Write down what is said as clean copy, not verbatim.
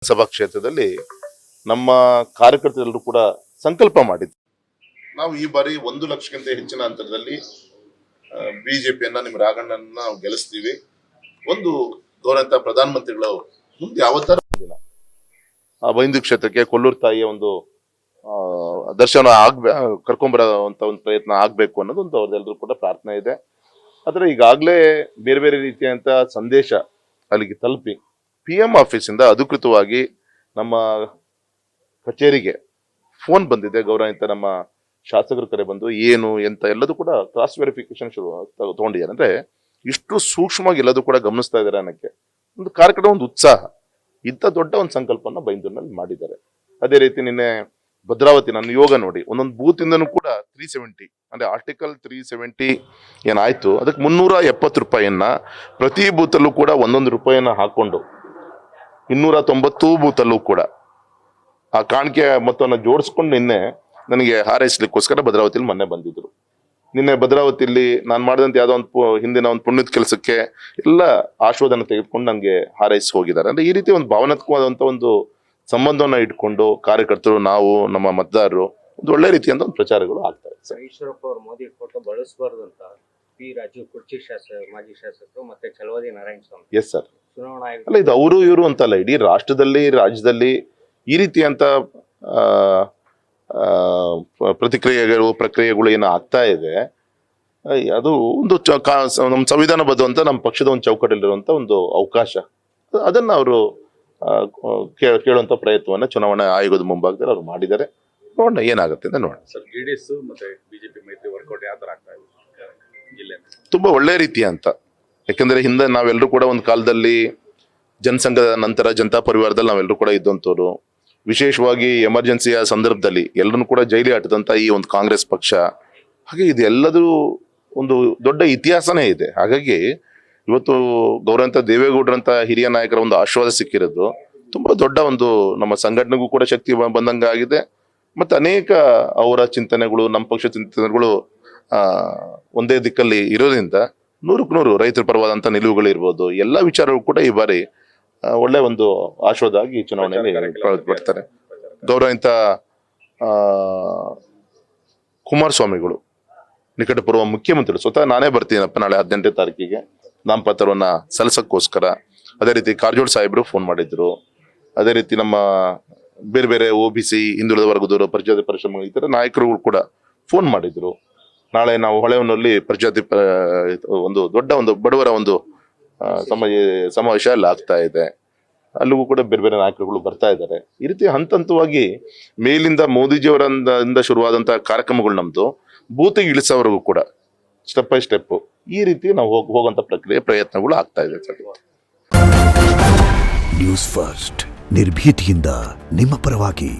ಸಭಾ ಕ್ಷೇತ್ರದಲ್ಲಿ ನಮ್ಮ ಕಾರ್ಯಕರ್ತರೆಲ್ಲರೂ ಕೂಡ ಸಂಕಲ್ಪ ಮಾಡಿದ್ವಿ. ನಾವು ಈ ಬಾರಿ 1 ಲಕ್ಷಕ್ಕಿಂತ ಹೆಚ್ಚಿನ ಅಂತರದಲ್ಲಿ ಬಿಜೆಪಿಯನ್ನ ನಿಮ್ಮ ರಾಘಣ್ಣನ ನಾವು ಗೆಲ್ಲಿಸ್ತೀವಿ. ಒಂದು ಗೌರವಂತ ಪ್ರಧಾನಮಂತ್ರಿಗಳು ಮುಂದೆ ಯಾವತ್ತರ ಆ ಬೈಂದು ಕ್ಷೇತ್ರಕ್ಕೆ ಕೊಲ್ಲೂರು ತಾಯಿಯ ಒಂದು ದರ್ಶನ ಕರ್ಕೊಂಡ್ಬರುವಂತ ಒಂದು ಪ್ರಯತ್ನ ಆಗ್ಬೇಕು ಅನ್ನೋದು ಒಂದು ಅವ್ರದ್ದೆಲ್ಲರೂ ಕೂಡ ಪ್ರಾರ್ಥನೆ ಇದೆ. ಆದ್ರೆ ಈಗಾಗಲೇ ಬೇರೆ ಬೇರೆ ರೀತಿಯಂತ ಸಂದೇಶ ಅಲ್ಲಿಗೆ ತಲುಪಿ PM ಆಫೀಸಿಂದ ಅಧಿಕೃತವಾಗಿ ನಮ್ಮ ಕಚೇರಿಗೆ ಫೋನ್ ಬಂದಿದೆ. ಗೌರವಿತ ನಮ್ಮ ಶಾಸಕರ ಕರೆ ಬಂದು ಏನು ಎಂತ ಎಲ್ಲದೂ ಕೂಡ ಕ್ರಾಸ್ ವೆರಿಫಿಕೇಶನ್ ಶುರು ತಗೊಂಡಿದ್ದಾರೆ. ಅಂದ್ರೆ ಇಷ್ಟು ಸೂಕ್ಷ್ಮವಾಗಿ ಎಲ್ಲದೂ ಕೂಡ ಗಮನಿಸ್ತಾ ಇದ್ದಾರೆ ಅನ್ನಕ್ಕೆ ಒಂದು ಕಾರ್ಯಕ್ರಮ, ಒಂದು ಉತ್ಸಾಹ, ಇಂಥ ದೊಡ್ಡ ಒಂದು ಸಂಕಲ್ಪನ ಬೈಂದೂರಿನಲ್ಲಿ ಮಾಡಿದ್ದಾರೆ. ಅದೇ ರೀತಿ ನಿನ್ನೆ ಭದ್ರಾವತಿ ನನ್ನ ಯೋಗ ನೋಡಿ ಒಂದೊಂದು ಬೂತ್ ಇಂದನೂ ಕೂಡ 370 ಅಂದ್ರೆ ಆರ್ಟಿಕಲ್ 370 ಏನಾಯ್ತು ಅದಕ್ಕೆ 370 ರೂಪಾಯಿಯನ್ನ ಪ್ರತಿ ಬೂತಲ್ಲೂ ಕೂಡ 1 ರೂಪಾಯಿಯನ್ನ ಹಾಕೊಂಡು 290 ಬೂತಲ್ಲೂ ಕೂಡ ಆ ಕಾಣಿಕೆ ಮೊತ್ತವನ್ನು ಜೋಡಿಸ್ಕೊಂಡು ನಿನ್ನೆ ನನಗೆ ಹಾರೈಸ್ಲಿಕ್ಕೋಸ್ಕರ ಭದ್ರಾವತಿಲಿ ಮೊನ್ನೆ ಬಂದಿದ್ರು. ನಿನ್ನೆ ಭದ್ರಾವತಿಯಲ್ಲಿ ನಾನು ಮಾಡಿದಂತ ಯಾವುದೋ ಒಂದು ಹಿಂದಿನ ಒಂದು ಪುಣ್ಯದ ಕೆಲಸಕ್ಕೆ ಎಲ್ಲ ಆಶೀರ್ವಾದನ ತೆಗೆದುಕೊಂಡು ನನಗೆ ಹಾರೈಸಿ ಹೋಗಿದ್ದಾರೆ. ಅಂದ್ರೆ ಈ ರೀತಿ ಒಂದು ಭಾವನಾತ್ಮಕವಾದಂತ ಒಂದು ಸಂಬಂಧವನ್ನ ಇಟ್ಕೊಂಡು ಕಾರ್ಯಕರ್ತರು, ನಾವು, ನಮ್ಮ ಮತದಾರರು ಒಂದು ಒಳ್ಳೆ ರೀತಿಯಿಂದ ಒಂದು ಪ್ರಚಾರಗಳು ಆಗ್ತವೆ. ಈಶ್ವರಪ್ಪ ಅವರು ಮೋದಿ ಫೋಟೋ ಬಳಸಬಾರ್ದು ಅಂತ P. ರಾಜು ಕುರ್ಚಿ ಶಾಸಕ, ಮಾಜಿ ಶಾಸಕರು ಮತ್ತೆ ಚಲವಾದಿ ನಾರಾಯಣ ಸ್ವಾಮಿ. Yes sir. ಚುನಾವಣಾ ಆಯೋಗ ಅಲ್ಲ, ಇದು ಅವರು ಇವರು ಅಂತಲ್ಲ, ಇಡೀ ರಾಜ್ಯದಲ್ಲಿ ಈ ರೀತಿಯಂತ ಪ್ರಕ್ರಿಯೆಗಳು ಏನು ಆಗ್ತಾ ಇದೆ, ಅದು ಒಂದು ನಮ್ಮ ಸಂವಿಧಾನಬದ್ಧ ಅಂತ ನಮ್ಮ ಪಕ್ಷದ ಒಂದು ಚೌಕಟ್ಟಲ್ಲಿರುವಂತ ಒಂದು ಅವಕಾಶ. ಅದನ್ನ ಅವರು ಕೇಳುವಂತ ಪ್ರಯತ್ನವನ್ನ ಚುನಾವಣಾ ಆಯೋಗದ ಮುಂಭಾಗದಲ್ಲಿ ಅವರು ಮಾಡಿದ್ದಾರೆ. ನೋಡೋಣ ಏನಾಗುತ್ತೆ ಅಂತ ನೋಡೋಣ. ಸರ್, ಜೆಡಿಎಸ್ ಮತ್ತೆ ಬಿಜೆಪಿ ಮೈತ್ರಿ ವರ್ಕೌಟ್ ಯಾವ ತರ ಆಗ್ತಾ ಇದೆ ಜಿಲ್ಲೆ? ತುಂಬಾ ಒಳ್ಳೆ ರೀತಿ ಅಂತ. ಯಾಕಂದ್ರೆ ಹಿಂದೆ ನಾವೆಲ್ಲರೂ ಕೂಡ ಒಂದು ಕಾಲದಲ್ಲಿ ಜನಸಂಘದ ನಂತರ ಜನತಾ ಪರಿವಾರದಲ್ಲಿ ನಾವೆಲ್ಲರೂ ಕೂಡ ಇದ್ದಂಥವ್ರು. ವಿಶೇಷವಾಗಿ ಎಮರ್ಜೆನ್ಸಿಯ ಸಂದರ್ಭದಲ್ಲಿ ಎಲ್ಲರನ್ನು ಕೂಡ ಜೈಲಿ ಹಾಟಿದಂತ ಈ ಒಂದು ಕಾಂಗ್ರೆಸ್ ಪಕ್ಷ. ಹಾಗೆ ಇದು ಎಲ್ಲದೂ ಒಂದು ದೊಡ್ಡ ಇತಿಹಾಸನೇ ಇದೆ. ಹಾಗಾಗಿ ಇವತ್ತು ಗೌರವಂತ ದೇವೇಗೌಡರಂತ ಹಿರಿಯ ನಾಯಕರ ಒಂದು ಆಶೀರ್ವಾದ ಸಿಕ್ಕಿರೋದು ತುಂಬಾ ದೊಡ್ಡ ಒಂದು ನಮ್ಮ ಸಂಘಟನೆಗೂ ಕೂಡ ಶಕ್ತಿ ಬಂದಂಗ ಆಗಿದೆ. ಮತ್ತೆ ಅನೇಕ ಅವರ ಚಿಂತನೆಗಳು, ನಮ್ಮ ಪಕ್ಷ ಚಿಂತನೆಗಳು ಒಂದೇ ದಿಕ್ಕಲ್ಲಿ ಇರೋದ್ರಿಂದ 100ಕ್ಕೆ 100 ರೈತರ ಪರವಾದಂತ ನಿಲುವುಗಳು ಇರ್ಬೋದು, ಎಲ್ಲ ವಿಚಾರಗಳು ಕೂಡ ಈ ಬಾರಿ ಒಳ್ಳೆ ಒಂದು ಆಶೀರ್ವಾದ ಆಗಿ ಚುನಾವಣೆಯಲ್ಲಿ ಬರ್ತಾರೆ. ಗೌರವಿತ ಕುಮಾರಸ್ವಾಮಿಗಳು ನಿಕಟಪೂರ್ವ ಮುಖ್ಯಮಂತ್ರಿಗಳು ಸ್ವತಃ ನಾನೇ ಬರ್ತೀನಪ್ಪ ನಾಳೆ 18ನೇ ತಾರೀಕಿಗೆ ನಾಮಪತ್ರವನ್ನ ಸಲ್ಲಿಸಕ್ಕೋಸ್ಕರ. ಅದೇ ರೀತಿ ಕಾರಜೋಳ ಸಾಹೇಬರು ಫೋನ್ ಮಾಡಿದ್ರು. ಅದೇ ರೀತಿ ನಮ್ಮ ಬೇರೆ ಬೇರೆ OBC ಹಿಂದುಳಿದ ವರ್ಗದವರು, ಪ್ರಜಾತಿ ಪರಿಶ್ರಮ ಈ ತರ ನಾಯಕರುಗಳು ಕೂಡ ಫೋನ್ ಮಾಡಿದ್ರು. ನಾಳೆ ನಾವು ಹೊಳೆಹೊನ್ನೂರಲ್ಲಿ ಪ್ರಜಾತಿ ಒಂದು ದೊಡ್ಡ ಒಂದು ಬಡವರ ಒಂದು ಸಮಾವೇಶ ಅಲ್ಲಿ ಆಗ್ತಾ ಇದೆ. ಅಲ್ಲಿಗೂ ಕೂಡ ಬೇರೆ ಬೇರೆ ನಾಯಕರುಗಳು ಬರ್ತಾ ಇದ್ದಾರೆ. ಈ ರೀತಿ ಹಂತವಾಗಿ ಮೇಲಿಂದ ಮೋದಿಜಿಯವರಿಂದ ಶುರುವಾದಂತಹ ಕಾರ್ಯಕ್ರಮಗಳು ನಮ್ದು ಬೂತಿಗೆ ಇಳಿಸೋವರೆಗೂ ಕೂಡ ಸ್ಟೆಪ್ ಬೈ ಸ್ಟೆಪ್ ಈ ರೀತಿ ನಾವು ಹೋಗುವಂತ ಪ್ರಯತ್ನಗಳು ಆಗ್ತಾ ಇದೆ. ನ್ಯೂಸ್ ಫಸ್ಟ್, ನಿರ್ಭೀತಿಯಿಂದ ನಿಮ್ಮ ಪರವಾಗಿ.